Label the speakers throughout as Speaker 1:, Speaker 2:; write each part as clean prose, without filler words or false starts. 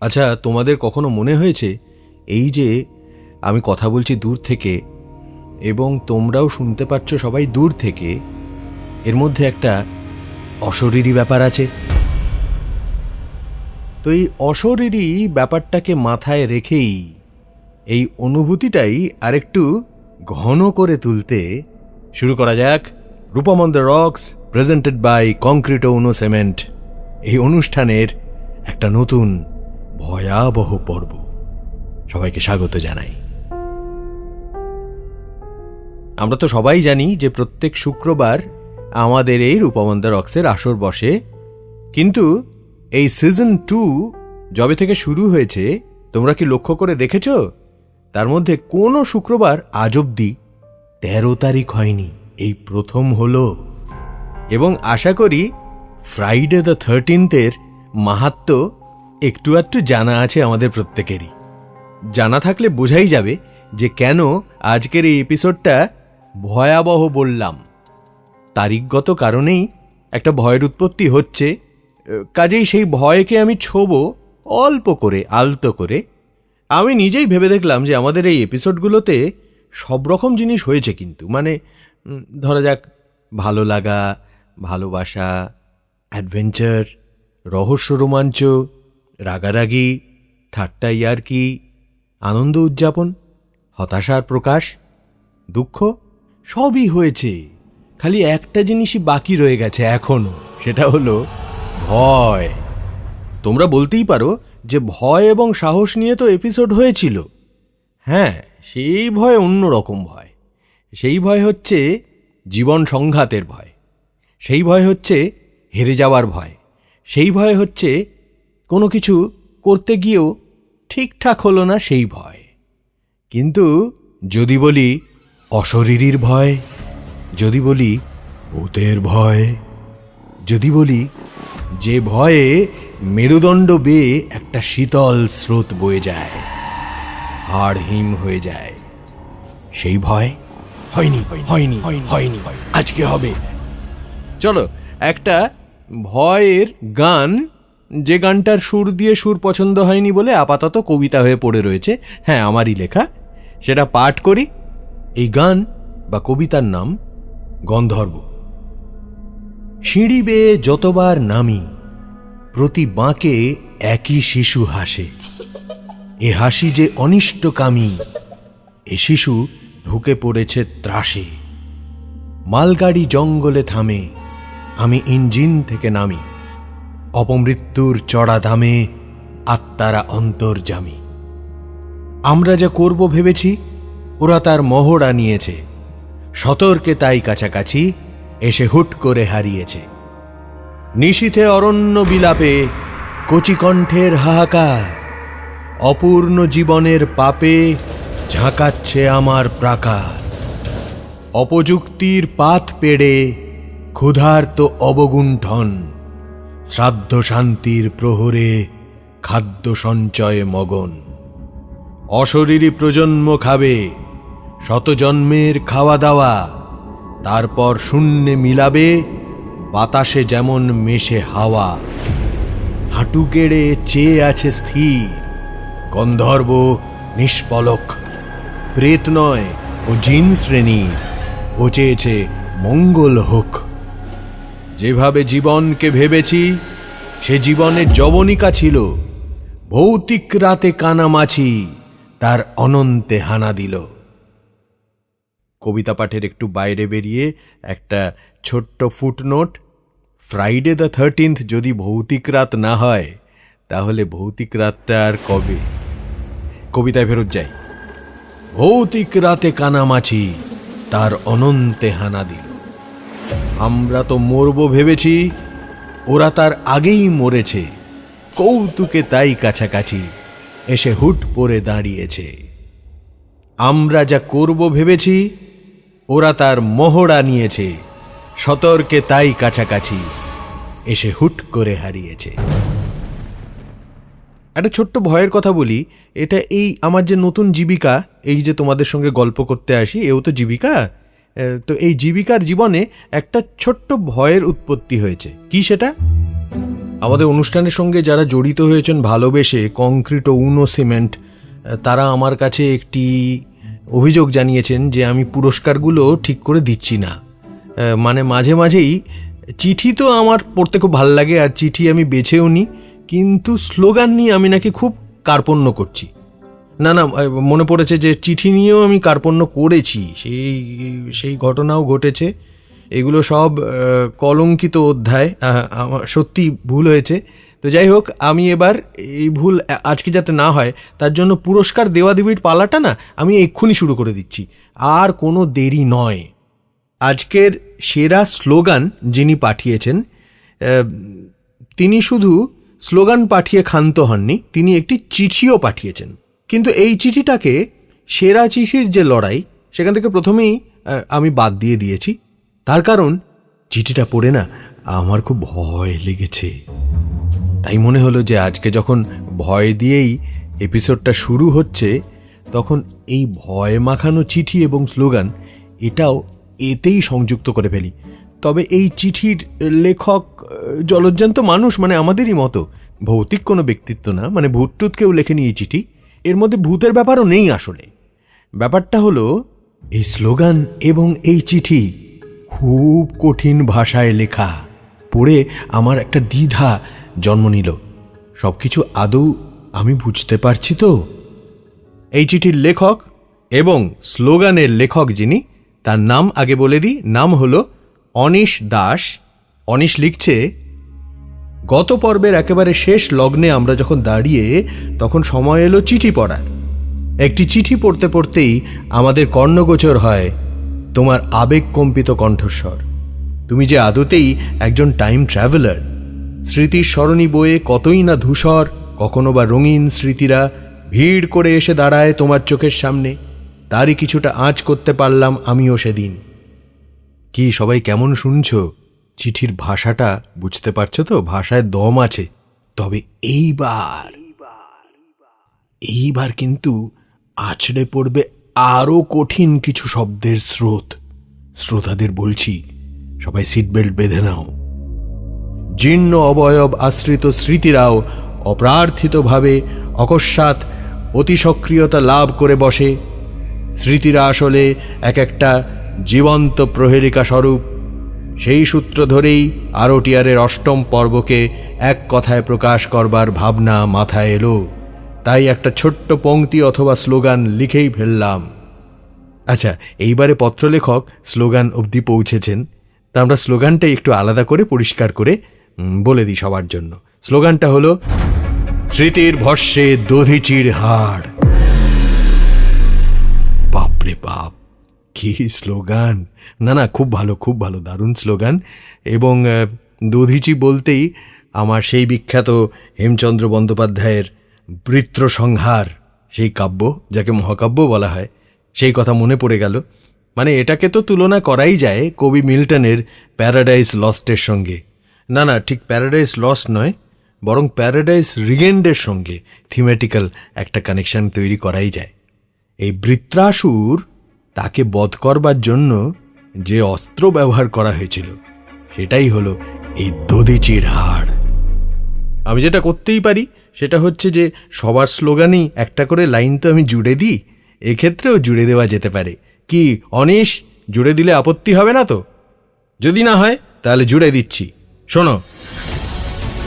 Speaker 1: আচ্ছা, তোমাদের কখনো মনে হয়েছে এই যে আমি কথা বলছি দূর থেকে এবং তোমরাও শুনতে পাচ্ছ সবাই দূর থেকে, এর মধ্যে একটা অশরীরী ব্যাপার আছে? তো এই অশরীরী ব্যাপারটাকে মাথায় রেখেই এই অনুভূতিটাই আরেকটু ঘন করে তুলতে শুরু করা যাক Rupam on the rocks presented by concrete Uno cement এই অনুষ্ঠানের একটা নতুন ভয়াবহ পর্ব। সবাইকে স্বাগত জানাই। আমরা তো সবাই জানি যে প্রত্যেক শুক্রবার আমাদের এই রূপম অন দ্য রকসের আসর বসে, কিন্তু এই সিজন 2 যবে থেকে শুরু হয়েছে তোমরা কি লক্ষ্য করে দেখেছ তার মধ্যে কোনো শুক্রবার আজ অবধি 13 তারিখ হয়নি? এই প্রথম হলো। এবং আশা করি ফ্রাইডে দ্য 13th মাহাত্ম্য একটু একটু জানা আছে আমাদের প্রত্যেকেরই। জানা থাকলে বোঝাই যাবে যে কেন আজকের এই এপিসোডটা ভয়াবহ বললাম। তারিখগত কারণেই একটা ভয়ের উৎপত্তি হচ্ছে, কাজেই সেই ভয়কে আমি ছোবো অল্প করে, আলতো করে। আমি নিজেই ভেবে দেখলাম যে আমাদের এই এপিসোডগুলোতে সব রকম জিনিস হয়েছে, কিন্তু মানে ধরা যাক ভালো লাগা, ভালোবাসা, অ্যাডভেঞ্চার, রহস্য, রোমাঞ্চ, রাগারাগি, ঠাট্টা ইয়ার্কি, আনন্দ উদযাপন, হতাশার প্রকাশ, দুঃখ, সবই হয়েছে। খালি একটা জিনিসই বাকি রয়ে গেছে এখনো, সেটা হলো ভয়। তোমরা বলতেই পারো যে ভয় এবং সাহস নিয়ে তো এপিসোড হয়েছিল। হ্যাঁ, সেই ভয় অন্যরকম ভয়। সেই ভয় হচ্ছে জীবন সংঘাতের ভয়, সেই ভয় হচ্ছে হেরে যাওয়ার ভয়, সেই ভয় হচ্ছে কোনো কিছু করতে গিয়েও ঠিকঠাক হলো না সেই ভয়। কিন্তু যদি বলি অশরীরীর ভয়, যদি বলি ভূতের ভয়, যদি বলি যে ভয়ে মেরুদণ্ড বেয়ে একটা শীতল স্রোত বয়ে যায়, হাড় হিম হয়ে যায়, সেই ভয় হয়নি হয়নি হয়নি আজকে হবে। চলো একটা ভয়ের গান, যে গানটার সুর দিয়ে সুর পছন্দ হয়নি বলে আপাতত কবিতা হয়ে পড়ে রয়েছে, হ্যাঁ আমারই লেখা, সেটা পাঠ করি। এই গান বা কবিতার নাম গন্ধর্ব। সিঁড়ি বেয়ে যতবার নামি প্রতি বাঁকে একই শিশু হাসে, এ হাসি যে অনিষ্টকামী, এ শিশু ঢুকে পড়েছে ত্রাসে। মালগাড়ি জঙ্গলে থামে, আমি ইঞ্জিন থেকে নামি, অপমৃত্যুর চড়া দামে আত্মারা অন্তর্যামী। আমরা যা করব ভেবেছি ওরা তার মহড়া নিয়েছে, সতর্কে তাই কাছাকাছি এসে হুট করে হারিয়েছে। নিশীথে অরণ্য বিলাপে কচিকণ্ঠের হাহাকার, অপূর্ণ জীবনের পাপে ঝাঁকাচ্ছে আমার প্রাকার। অপযুক্তির পাত পেড়ে ক্ষুধার্ত অবগুণ্ঠন, শ্রাদ্ধ শান্তির প্রহরে খাদ্য সঞ্চয়ে মগন। অশরীরী প্রজন্ম খাবে শতজন্মের খাওয়া দাওয়া, তারপর শূন্যে মিলাবে বাতাসে যেমন মেশে হাওয়া। হাঁটু গেড়ে চেয়ে আছে স্থির গন্ধর্ব নিষ্পলক, প্রেত নয় ও জিন শ্রেণীর, ও চেয়েছে মঙ্গল হোক। যেভাবে জীবনকে ভেবেছি সে জীবনের যবনিকা ছিল, ভৌতিক রাতে কানামাছি তার অনন্তে হানা দিল। কবিতা পাঠের একটু বাইরে বেরিয়ে একটা ছোট্ট ফুটনোট, ফ্রাইডে দ্য 13th যদি ভৌতিক রাত না হয় তাহলে ভৌতিক রাতটা আর কবে? কবিতায় ফেরত যাই। ভৌতিক রাতে কানামাছি তার অনন্তে হানা দিল। আমরা তো মরব ভেবেছি, ওরা তার আগেই মরেছে, কৌতুকে তাই কাছাকাছি এসে হুট পড়ে দাঁড়িয়েছে। আমরা যা করব ভেবেছি ওরা তার মহড়া নিয়েছে, সতর্কে তাই কাছাকাছি এসে হুট করে হারিয়েছে। একটা ছোট্ট ভয়ের কথা বলি, এটা এই আমার যে নতুন জীবিকা, এই যে তোমাদের সঙ্গে গল্প করতে আসি, এও তো জীবিকা। তো এই জীবিকার জীবনে একটা ছোট্ট ভয়ের উৎপত্তি হয়েছে। কি সেটা? আমাদের অনুষ্ঠানের সঙ্গে যারা জড়িত হয়েছেন ভালোবেসে, কংক্রিট ও উনো সিমেন্ট, তারা আমার কাছে একটি অভিযোগ জানিয়েছেন যে আমি পুরস্কারগুলো ঠিক করে দিচ্ছি না। মানে মাঝে মাঝেই চিঠি তো আমার পড়তে খুব ভালো লাগে, আর চিঠি আমি বেছেও নিই, কিন্তু স্লোগান নিয়ে আমি নাকি খুব কার্পণ্য করছি। না না, মনে পড়েছে যে চিঠি নিয়েও আমি কার্পণ্য করেছি, সেই ঘটনাও ঘটেছে। এগুলো সব কলঙ্কিত অধ্যায়, আমার সত্যি ভুল হয়েছে। তো যাই হোক, আমি এবার এই ভুল আজকে যাতে না হয় তার জন্য পুরস্কার দেওয়াদেবীর পালাটা না আমি এক্ষুনি শুরু করে দিচ্ছি, আর কোনো দেরি নয়। আজকের সেরা স্লোগান যিনি পাঠিয়েছেন, তিনি শুধু স্লোগান পাঠিয়ে ক্ষান্ত হননি, তিনি একটি চিঠিও পাঠিয়েছেন। কিন্তু এই চিঠিটাকে সেরা চিঠির যে লড়াই, সেখান থেকে প্রথমেই আমি বাদ দিয়ে দিয়েছি। তার কারণ চিঠিটা পড়ে না আমার খুব ভয় লেগেছে। তাই মনে হলো যে আজকে যখন ভয় দিয়েই এপিসোডটা শুরু হচ্ছে, তখন এই ভয় মাখানো চিঠি এবং স্লোগান এটাও এতেই সংযুক্ত করে ফেলি। তবে এই চিঠির লেখক জলজ্জান্ত মানুষ, মানে আমাদেরই মতো, ভৌতিক কোনো ব্যক্তিত্ব না, মানে ভূতটুত কেউ লেখেনি এই চিঠি। এর মধ্যে ভূতের ব্যাপারও নেই। আসলে ব্যাপারটা হলো এই স্লোগান এবং এই চিঠি খুব কঠিন ভাষায় লেখা। পড়ে আমার একটা দ্বিধা জন্ম নিল, সব কিছু আদৌ আমি বুঝতে পারছি তো? এই চিঠির লেখক এবং স্লোগানের লেখক যিনি, তার নাম আগে বলে দিই, নাম হলো অনিশ দাস। অনিশ লিখছে, গত পর্বের একেবারে শেষ লগ্নে আমরা যখন দাঁড়িয়ে, তখন সময় এলো চিঠি পড়ার। একটি চিঠি পড়তে পড়তেই আমাদের কর্ণগোচর হয় তোমার আবেগকম্পিত কণ্ঠস্বর। তুমি যে আদতেই একজন টাইম ট্রাভেলার। স্মৃতির সরণি বয়ে কতই না ধূসর, কখনো বা রঙিন স্মৃতিরা ভিড় করে এসে দাঁড়ায় তোমার চোখের সামনে। তারই কিছুটা আঁচ করতে পারলাম আমিও সেদিন। কি সবাই কেমন শুনছো? চিঠির ভাষাটা বুঝতে পারছো তো? ভাষায় দম আছে। তবে এইবার কিন্তু আছড়ে পড়বে আরো কঠিন কিছু শব্দের স্রোত। শ্রোতাদের বলছি, সবাই সিট বেল্ট বেঁধে নাও। জীর্ণ অবয়ব আশ্রিত স্মৃতিরাও অপ্রার্থিতভাবে অকস্মাৎ অতিসক্রিয়তা লাভ করে বসে। স্মৃতিরা আসলে এক একটা জীবন্ত প্রহেলিকা স্বরূপ। সেই সূত্র ধরেই আরটিআরের ৮ম পর্বকে এক কথায় প্রকাশ করবার ভাবনা মাথায় এলো। তাই একটা ছোট্ট পংক্তি অথবা স্লোগান লিখেই ফেললাম। আচ্ছা, এইবারে পত্রলেখক স্লোগান অবধি পৌঁছেছেন, তা আমরা স্লোগানটাই একটু আলাদা করে পরিষ্কার করে বলে দিই সবার জন্য। স্লোগানটা হলো, স্মৃতির ভস্যে দধিচির হাড়। বাপরে বাপ, কি স্লোগান! না না, খুব ভালো, খুব ভালো, দারুণ স্লোগান। এবং দধিচি বলতেই আমার সেই বিখ্যাত হেমচন্দ্র বন্দ্যোপাধ্যায়ের বৃত্র সংহার, সেই কাব্য যাকে মহাকাব্য বলা হয়, সেই কথা মনে পড়ে গেল। মানে এটাকে তো তুলনা করাই যায় কবি মিল্টনের প্যারাডাইস লস্টের সঙ্গে। না না, ঠিক প্যারাডাইস লস্ট নয়, বরং প্যারাডাইস রিগেন্ডের সঙ্গে থিমেটিক্যাল একটা কানেকশন তৈরি করাই যায়। এই বৃত্রাসুর, তাকে বধ করবার জন্য যে অস্ত্র ব্যবহার করা হয়েছিল সেটাই হলো এই দধিচির হাড়। আমি যেটা করতেই পারি সেটা হচ্ছে যে সবার স্লোগানই একটা করে লাইন তো আমি জুড়ে দিই, এক্ষেত্রেও জুড়ে দেওয়া যেতে পারে। কি অনিশ, জুড়ে দিলে আপত্তি হবে না তো? যদি না হয় তাহলে জুড়ে দিচ্ছি, শোনো।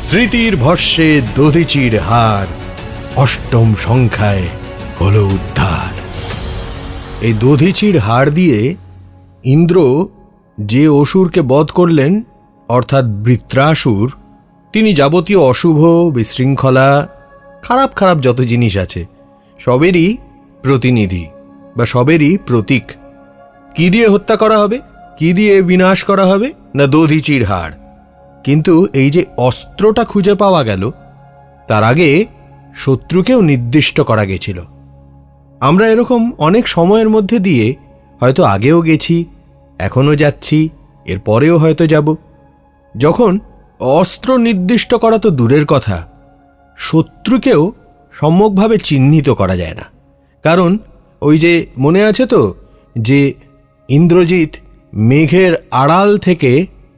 Speaker 1: স্মৃতির ভস্যে দধিচির হাড়, ৮ম সংখ্যায় হলো উদ্ধার। এই দধিচির হাড় দিয়ে ইন্দ্র যে অসুরকে বধ করলেন, অর্থাৎ বৃত্রাসুর, তিনি যাবতীয় অশুভ, বিশৃঙ্খলা, খারাপ খারাপ যত জিনিস আছে সবেরই প্রতিনিধি বা সবেরই প্রতীক। কি দিয়ে হত্যা করা হবে, কি দিয়ে বিনাশ করা হবে? না দধিচির হাড়। কিন্তু এই যে অস্ত্রটা খুঁজে পাওয়া গেল, তার আগে শত্রুকেও নির্দিষ্ট করা গেছিল। আমরা এরকম অনেক সময়ের মধ্যে দিয়ে হয়তো আগেও গেছি, এখনও যাচ্ছি, এর পরেও হয়তো যাব। যখন অস্ত্র নির্দিষ্ট করা তো দূরের কথা, শত্রুকেও সম্যকভাবে চিহ্নিত করা যায় না। কারণ ওই যে মনে আছে তো যে ইন্দ্রজিৎ মেঘের আড়াল থেকে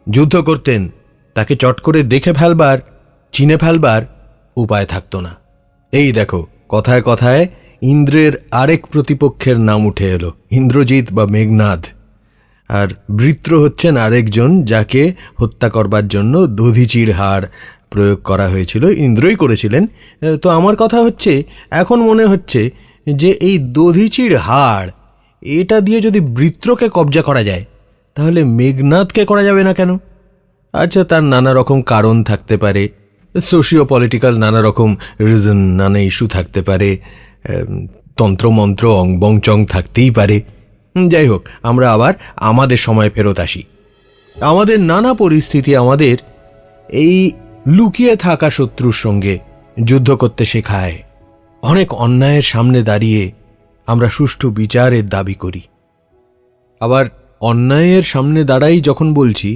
Speaker 1: যুদ্ধ করতেন, তাকে চট করে দেখে ফেলবার চিনে ফেলবার উপায় থাকতো না। এই দেখো, কথায় কথায় ইন্দ্রের আরেক প্রতিপক্ষের নাম উঠে এলো, ইন্দ্রজিৎ বা মেঘনাদ। আর বৃত্র হচ্ছেন আরেকজন, যাকে হত্যা করবার জন্য দধিচির হাড় প্রয়োগ করা হয়েছিল, ইন্দ্রই করেছিলেন। তো আমার কথা হচ্ছে, এখন মনে হচ্ছে যে এই দধিচির হাড় এটা দিয়ে যদি বৃত্রকে কবজা করা যায়, তাহলে মেঘনাদকে করা যাবে না কেন? আচ্ছা, তার নানা রকম কারণ থাকতে পারে, সোশিও পলিটিক্যাল নানা রকম রিজন, নানা ইস্যু থাকতে পারে, তন্ত্রমন্ত্র অংবং চং থাকতেই পারে। যাই হোক, আমরা আবার আমাদের সময় ফেরত আসি। আমাদের নানা পরিস্থিতি আমাদের এই লুকিয়ে থাকা শত্রুর সঙ্গে যুদ্ধ করতে শেখায়। অনেক অন্যায়ের সামনে দাঁড়িয়ে আমরা সুষ্ঠু বিচারের দাবি করি। আবার অন্যায়ের সামনে দাঁড়াই যখন বলছি,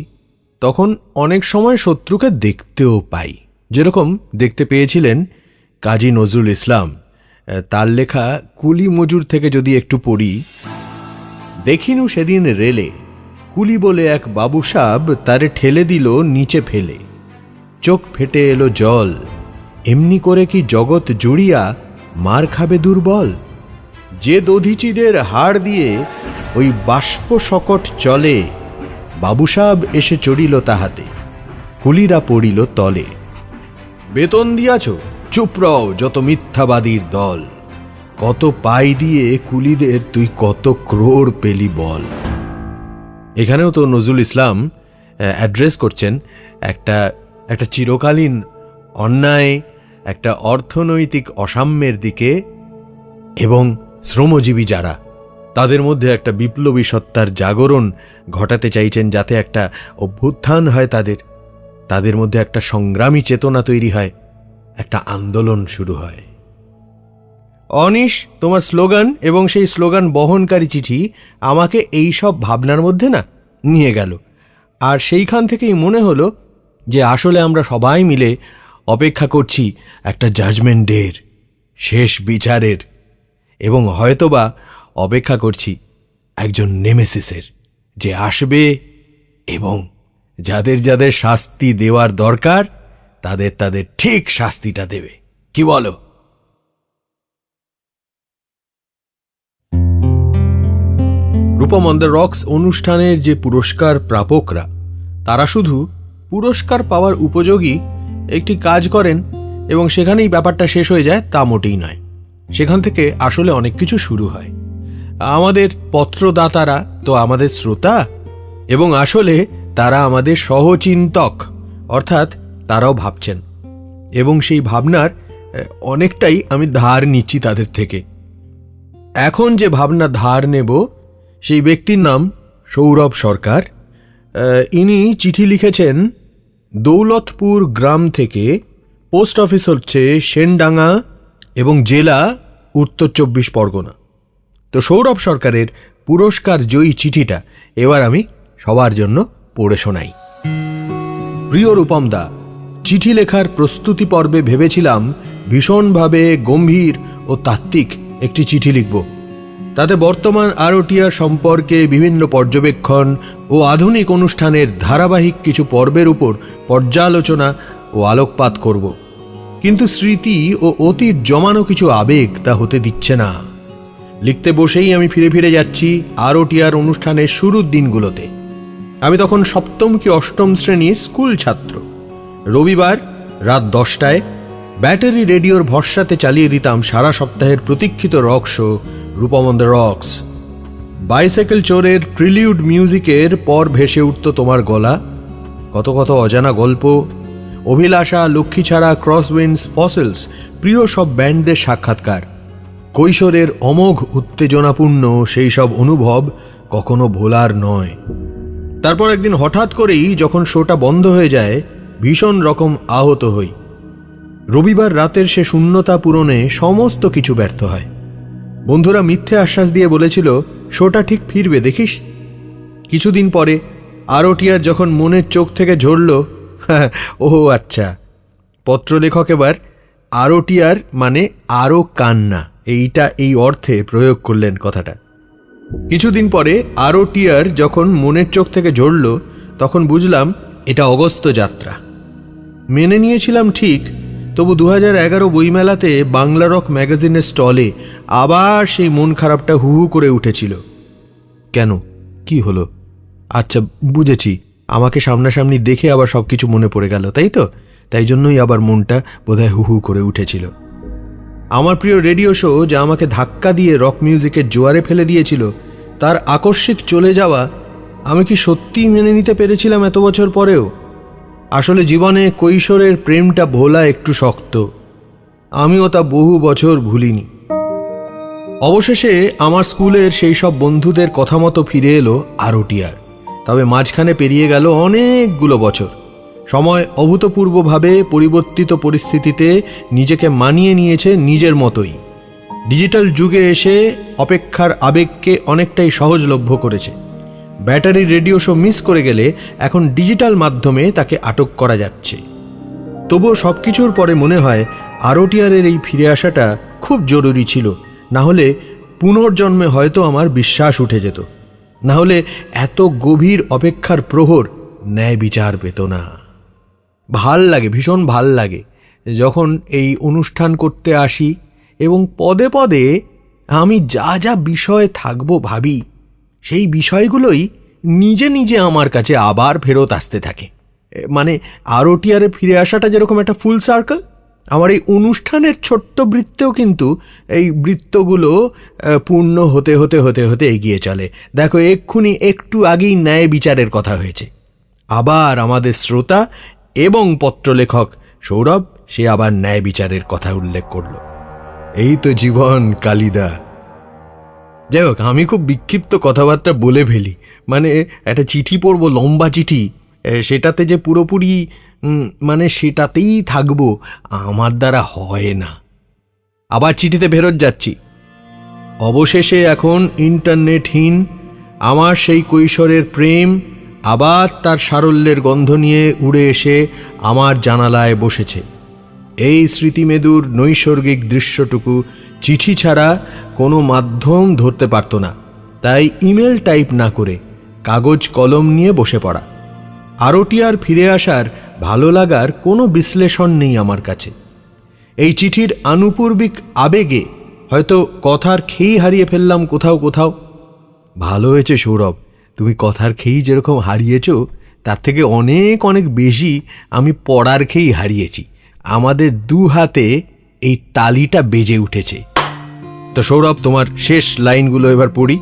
Speaker 1: তখন অনেক সময় শত্রুকে দেখতেও পাই। যেরকম দেখতে পেয়েছিলেন কাজী নজরুল ইসলাম। তার লেখা কুলি মজুর থেকে যদি একটু পড়ি। দেখিনু সেদিন রেলে, কুলি বলে এক বাবুসাব তারে ঠেলে দিল নিচে ফেলে। চোখ ফেটে এলো জল, এমনি করে কি জগৎ জুড়িয়া মার খাবে দুর্বল। যে দধিচিদের হাড় দিয়ে ওই বাষ্প শকট চলে, বাবুসাব এসে চড়িল তাহাতে, কুলিরা পড়িল তলে। বেতন দিয়াছ, চুপ রও যত মিথ্যাবাদীর দল, কত পাই দিয়ে কুলিদের তুই কত ক্রোড় পেলি বল। এখানেও তো নজরুল ইসলাম অ্যাড্রেস করছেন একটা চিরকালীন অন্যায়, একটা অর্থনৈতিক অসাম্যের দিকে, এবং শ্রমজীবী যারা, তাদের মধ্যে একটা বিপ্লবী সত্তার জাগরণ ঘটাতে চাইছেন, যাতে একটা অভ্যুত্থান হয়, তাদের মধ্যে একটা সংগ্রামী চেতনা তৈরি হয়, একটা আন্দোলন শুরু হয়। অনিশ, তোমার স্লোগান এবং সেই স্লোগান বহনকারী চিঠি আমাকে এই সব ভাবনার মধ্যে না নিয়ে গেল। আর সেইখান থেকেই মনে হলো যে আসলে আমরা সবাই মিলে অপেক্ষা করছি একটা জাজমেন্ট ডের, শেষ বিচারের, এবং হয়তোবা অপেক্ষা করছি একজন নেমেসিসের, যে আসবে এবং যাদের যাদের শাস্তি দেওয়ার দরকার তাদের ঠিক শাস্তিটা দেবে। কি বলো? রূপম অন দ্য রক্স অনুষ্ঠানের যে পুরস্কার প্রাপকরা, তারা শুধু পুরস্কার পাওয়ার উপযোগী একটি কাজ করেন এবং সেখানেই ব্যাপারটা শেষ হয়ে যায়, তা মোটেই নয়। সেখান থেকে আসলে অনেক কিছু শুরু হয়। আমাদের পত্রদাতারা তো আমাদের শ্রোতা, এবং আসলে তারা আমাদের সহচিন্তক, অর্থাৎ তারাও ভাবছেন, এবং সেই ভাবনার অনেকটাই আমি ধার নিচ্ছি তাদের থেকে। এখন যে ভাবনা ধার নেব, সেই ব্যক্তির নাম সৌরভ সরকার। ইনি চিঠি লিখেছেন দৌলতপুর গ্রাম থেকে, পোস্ট অফিস হচ্ছে সেনডাঙ্গা এবং জেলা উত্তর 24 পরগনা। তো সৌরভ সরকারের পুরস্কার জয়ী চিঠিটা এবার আমি সবার জন্য পড়ে শোনাই। প্রিয় রূপমদা, চিঠি লেখার প্রস্তুতি পর্বে ভেবেছিলাম ভীষণভাবে গম্ভীর ও তাত্ত্বিক একটি চিঠি লিখব। তাতে বর্তমান আরটিআর সম্পর্কে বিভিন্ন পর্যবেক্ষণ ও আধুনিক অনুষ্ঠানের ধারাবাহিক কিছু পর্বের উপর পর্যালোচনা ও আলোকপাত করব। কিন্তু স্মৃতি ও অতীত জমানো কিছু আবেগ তা হতে দিচ্ছে না। লিখতে বসেই আমি ফিরে ফিরে যাচ্ছি আরটিআর অনুষ্ঠানের শুরুর দিনগুলোতে। আমি তখন 7ম কি 8ম শ্রেণীর স্কুল ছাত্র। রবিবার রাত 10টায় ব্যাটারি রেডিওর ভরসাতে চালিয়ে দিতাম সারা সপ্তাহের প্রতীক্ষিত rock show Rupam on the rocks. Bicycle চোরের প্রিলিউড মিউজিকের পর ভেসে উঠত তোমার গলা, কত কত অজানা গল্প, অভিলাষা, লক্ষ্মীছাড়া, ক্রসউইন্ডস, ফসিলস, প্রিয় সব ব্যান্ডদের সাক্ষাৎকার, কৈশোরের অমোঘ উত্তেজনাপূর্ণ সেই সব অনুভব কখনো ভোলার নয়। তারপর একদিন হঠাৎ করেই যখন শোটা বন্ধ হয়ে যায়, ভীষণ রকম আহত হই। রবিবার রাতের সে শূন্যতা পূরণে সমস্ত কিছু ব্যর্থ হয়। বন্ধুরা মিথ্যে আশ্বাস দিয়ে বলেছিল শোটা ঠিক ফিরবে, দেখিস। কিছুদিন পরে আরটিআর যখন মনের চোখ থেকে ঝরল, ওহো আচ্ছা, পত্রলেখক এবার আরটিআর মানে আরও কান্না, এইটা এই অর্থে প্রয়োগ করলেন কথাটা। কিছুদিন পরে আরটিআর যখন মনের চোখ থেকে ঝরল, তখন বুঝলাম এটা অগস্ত্য যাত্রা। মেনে নিয়েছিলাম ঠিক, তবু 2011 বইমেলাতে বাংলা রক ম্যাগাজিনের স্টলে আবার সেই মন খারাপটা হু হু করে উঠেছিল। কেন, কি হলো? আচ্ছা বুঝেছি, আমাকে সামনাসামনি দেখে আবার সব কিছু মনে পড়ে গেল, তাই তো? তাই জন্যই আবার মনটা বোধহয় হু হু করে উঠেছিল। আমার প্রিয় রেডিও শো যা আমাকে ধাক্কা দিয়ে রক মিউজিকের জোয়ারে ফেলে দিয়েছিল, তার আকস্মিক চলে যাওয়া আমি কি সত্যিই মেনে নিতে পেরেছিলাম এত বছর পরেও? আসলে জীবনে কৈশোরের প্রেমটা ভোলা একটু শক্ত, আমিও তা বহু বছর ভুলিনি। অবশেষে আমার স্কুলের সেই সব বন্ধুদের কথা মতো ফিরে এলো আরটিআর। তবে মাঝখানে পেরিয়ে গেল অনেকগুলো বছর। সময় অভূতপূর্বভাবে পরিবর্তিত পরিস্থিতিতে নিজেকে মানিয়ে নিয়েছে নিজের মতোই। ডিজিটাল যুগে এসে অপেক্ষার আবেগকে অনেকটাই সহজলভ্য করেছে। ব্যাটারি রেডিও শো মিস করে গেলে এখন ডিজিটাল মাধ্যমে তাকে আটক করা যাচ্ছে। তবুও সব কিছুর পরে মনে হয় আরটিআরের এই ফিরে আসাটা খুব জরুরি ছিল। না হলে পুনর্জন্মে হয়তো আমার বিশ্বাস উঠে যেত, না হলে এত গভীর অপেক্ষার প্রহর ন্যায় বিচার পেত না। ভাল লাগে, ভীষণ ভাল লাগে যখন এই অনুষ্ঠান করতে আসি এবং পদে পদে আমি যা যা বিষয়ে থাকবো ভাবি, সেই বিষয়গুলোই নিজে নিজে আমার কাছে আবার ফেরত আসতে থাকে। মানে আরটিআরে ফিরে আসাটা যেরকম একটা ফুল সার্কেল, আমার এই অনুষ্ঠানের ছোট্ট বৃত্তেও কিন্তু এই বৃত্তগুলো পূর্ণ হতে হতে হতে হতে এগিয়ে চলে। দেখো, এক্ষুনি একটু আগেই ন্যায় বিচারের কথা হয়েছে, আবার আমাদের শ্রোতা এবং পত্রলেখক সৌরভ সে আবার ন্যায় বিচারের কথা উল্লেখ করল। এই তো জীবন কালিদা। যাই হোক, আমি খুব বিক্ষিপ্ত কথাবার্তা বলে ফেলি। মানে একটা চিঠি পড়বো, লম্বা চিঠি, সেটাতে যে পুরোপুরি মানে সেটাতেই থাকবো আমার দ্বারা হয় না। আবার চিঠিতে ফেরত যাচ্ছি। অবশেষে এখন ইন্টারনেটহীন আমার সেই কৈশোরের প্রেম আবার তার সারল্যের গন্ধ নিয়ে উড়ে এসে আমার জানালায় বসেছে। এই স্মৃতিমেদুর নৈসর্গিক দৃশ্যটুকু চিঠি ছাড়া কোনো মাধ্যম ধরতে পারত না। তাই ইমেল টাইপ না করে কাগজ কলম নিয়ে বসে পড়া। আরটিআর ফিরে আসার ভালো লাগার কোনো বিশ্লেষণ নেই আমার কাছে। এই চিঠির আনুপূর্বিক আবেগে হয়তো কথার খেই হারিয়ে ফেললাম কোথাও কোথাও। ভালো হয়েছে সৌরভ, তুমি কথার খেই যেরকম হারিয়েছ তার থেকে অনেক অনেক বেশি আমি পড়ার খেই হারিয়েছি। আমাদের দু হাতে এই তালিটা বেজে উঠেছে। তো সৌরভ, তোমার শেষ লাইনগুলো এবার পড়ি।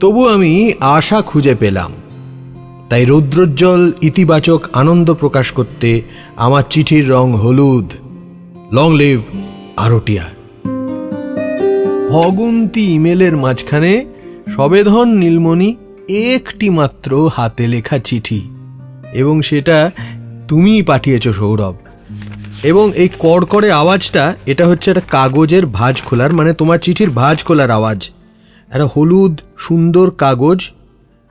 Speaker 1: তবু আমি আশা খুঁজে পেলাম, তাই রৌদ্রোজ্জ্বল ইতিবাচক আনন্দ প্রকাশ করতে আমার চিঠির রং হলুদ। Long live RTR. অগুন্তি ইমেলের মাঝখানে সবেধন নীলমণি একটি মাত্র হাতে লেখা চিঠি, এবং সেটা তুমিই পাঠিয়েছ সৌরভ। এবং এই কড়কড়ে আওয়াজটা, এটা হচ্ছে একটা কাগজের ভাঁজ খোলার, মানে তোমার চিঠির ভাঁজ খোলার আওয়াজ। একটা হলুদ সুন্দর কাগজ,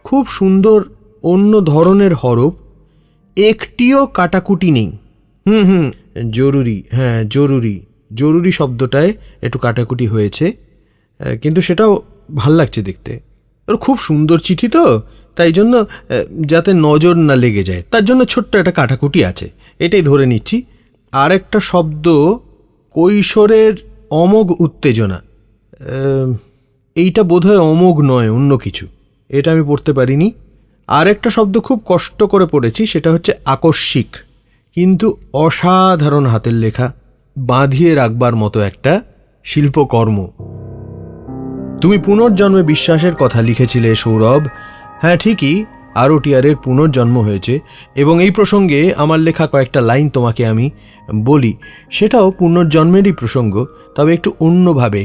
Speaker 1: খুব সুন্দর অন্য ধরনের হরফ, একটিও কাটাকুটি নেই। জরুরি, হ্যাঁ জরুরি, জরুরি শব্দটায় একটু কাটাকুটি হয়েছে, কিন্তু সেটাও ভাল লাগছে দেখতে। খুব সুন্দর চিঠি তো, তাই জন্য যাতে নজর না লেগে যায় তার জন্য ছোট্ট একটা কাটাকুটি আছে, এটাই ধরে নিচ্ছি। আর একটা শব্দ, কৈশোরের অমোঘ উত্তেজনা, এইটা বোধহয় অমোঘ নয়, অন্য কিছু, এটা আমি পড়তে পারিনি। আর একটা শব্দ খুব কষ্ট করে পড়েছি, সেটা হচ্ছে আকস্মিক, কিন্তু অসাধারণ হাতের লেখা, বাঁধিয়ে রাখবার মতো একটা শিল্পকর্ম। তুমি পুনর্জন্মে বিশ্বাসের কথা লিখেছিলে সৌরভ। হ্যাঁ ঠিকই, আরটিআরের পুনর্জন্ম হয়েছে, এবং এই প্রসঙ্গে আমার লেখা কয়েকটা লাইন তোমাকে আমি বলি। সেটাও পুনর্জন্মেরই প্রসঙ্গ, তবে একটু অন্যভাবে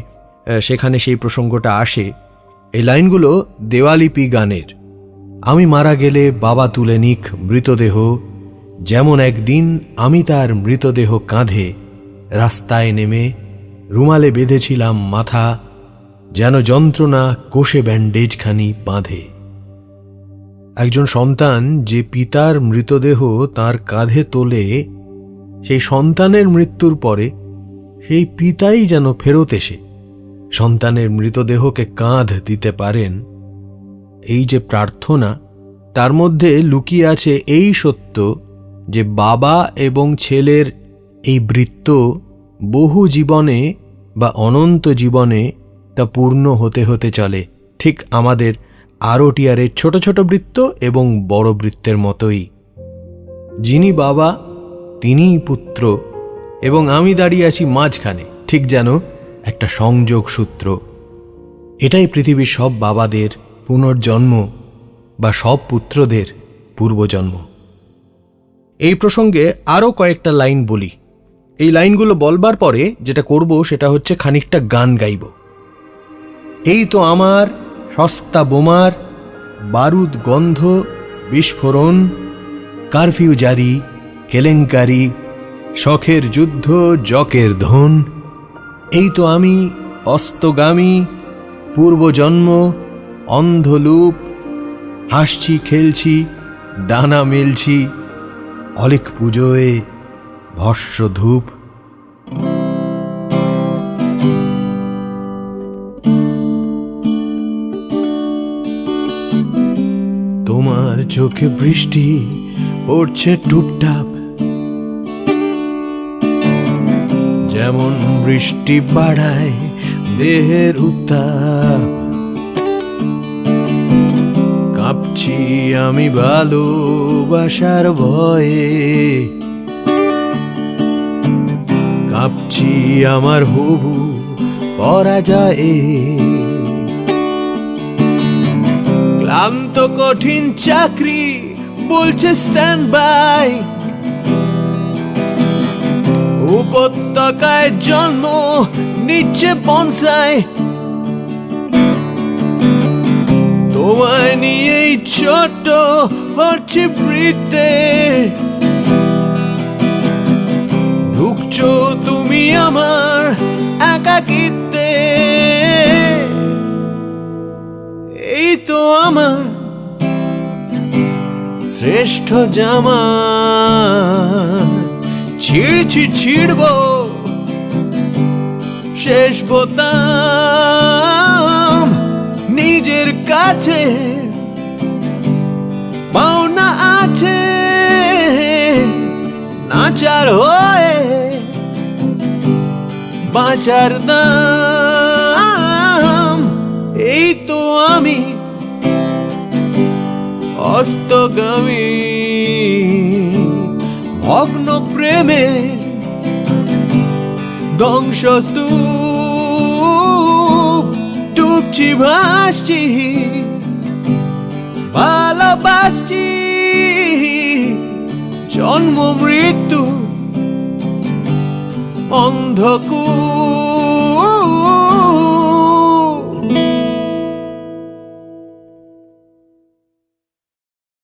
Speaker 1: সেখানে সেই প্রসঙ্গটা আসে। এই লাইনগুলো দেওয়ালিপি গানের। আমি মারা গেলে বাবা তুলে নিক মৃতদেহ, যেমন একদিন আমি তার মৃতদেহ কাঁধে রাস্তায় নেমে রুমালে বেঁধেছিলাম মাথা, যেন যন্ত্রণা কোষে ব্যান্ডেজখানি বাঁধে। একজন সন্তান যে পিতার মৃতদেহ তার কাঁধে তোলে, সেই সন্তানের মৃত্যুর পরে সেই পিতাই যেন ফেরত এসে সন্তানের মৃতদেহকে কাঁধ দিতে পারেন, এই যে প্রার্থনা, তার মধ্যে লুকিয়ে আছে এই সত্য যে বাবা এবং ছেলের এই বৃত্ত বহু জীবনে বা অনন্ত জীবনে তা পূর্ণ হতে হতে চলে, ঠিক আমাদের আরটিআরের ছোট ছোট বৃত্ত এবং বড় বৃত্তের মতোই। যিনি বাবা তিনিই পুত্র, এবং আমি দাঁড়িয়ে আছি মাঝখানে, ঠিক যেন একটা সংযোগ সূত্র। এটাই পৃথিবীর সব বাবাদের পুনর্জন্ম বা সব পুত্রদের পূর্বজন্ম। এই প্রসঙ্গে আরও কয়েকটা লাইন বলি। এই লাইনগুলো বলবার পরে যেটা করব সেটা হচ্ছে খানিকটা গান গাইব। এই তো আমার সস্তা বোমার বারুদ গন্ধ বিস্ফোরণ, কারফিউ জারি, কেলেঙ্কারি, শখের যুদ্ধ, জকের ধন। এই তো আমি অস্তগামী পূর্বজন্ম, অন্ধলূপ, হাসছি খেলছি ডানা মেলছি, অলেক পুজোয় ভস্য ধূপ। তোমার চোখে বৃষ্টি পড়ছে টুপটাপ, যেমন বৃষ্টি বাড়ায় দেহের উত্তাপ। কাঁপছি আমি ভালোবাসার ভয়ে, কাঁপছি আমার হবু পরাজয়ে। ক্লান্ত কঠিন চাকরি বলছে স্ট্যান্ড বাই, উপত্যকায় জন্ম নিচ্ছে বনসাই। তোমায় নিয়েই ছোট হচ্ছে বৃত্তে, ঢুকছো তুমি আমার একাকিত্বে। এই তো আমার শ্রেষ্ঠ জামা, ছিড়ছি ছিড়ব শেষ বোতাম। নিজের কাছে পাওনা আছে নাচার হয়ে, বাঁচার দাম। এই তো আমি অস্তগামী ভগ্ন প্রেমে ধ্বংসস্তূপ, ডুবছি ভাসছি ভালোবাসছি। জন্ম মৃত্যু অন্ধকূপ।